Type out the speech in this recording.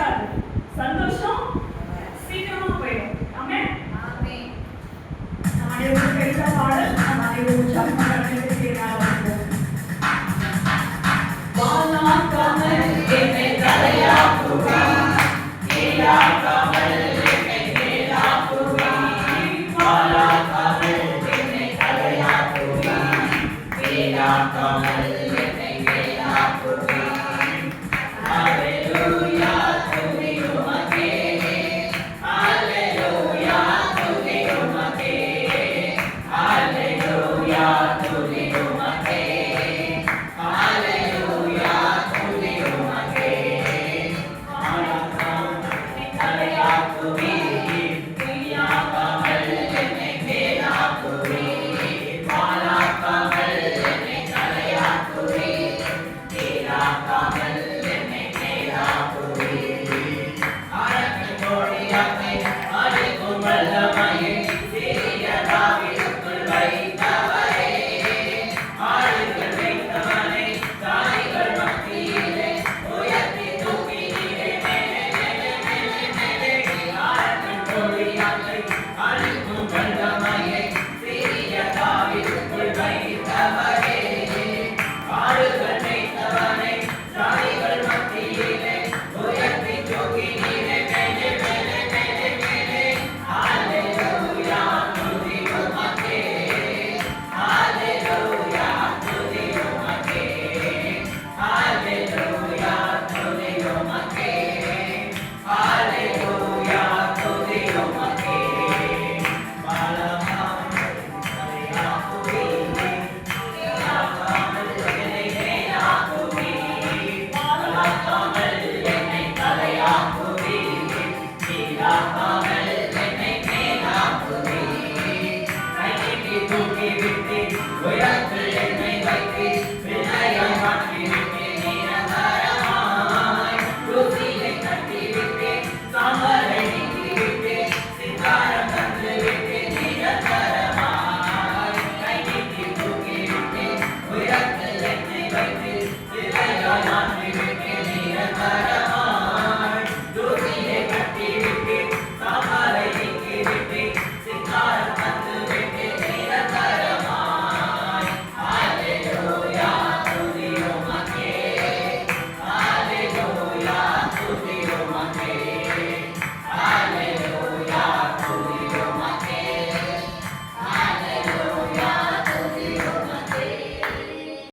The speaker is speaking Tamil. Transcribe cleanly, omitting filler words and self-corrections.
இருக்காது. சந்தோஷம் சீக்கிரமா போயிடும். ஆமென். ஆமென். நம்ம அனைவரும் கேட்ட பாடல் நம்ம அனைவரும் உற்சாகமாக நடந்து வாழாக்காமல் என்னை தலையாக்குவா, கீழாக்காமல் என்னை மேலாக்குவா, வாழாக்காமல் என்னை தலையாக்குவா, கீழாக்காமல் என்னை மேலாக்குவா. ஹல்லேலூயா துதி உமக்கே, ஹல்லேலூயா துதி உமக்கே, ஹல்லேலூயா துதி உமக்கே, ஹல்லேலூயா துதி உமக்கே. வாழாக்காமல் என்னை தலையாக்குவா,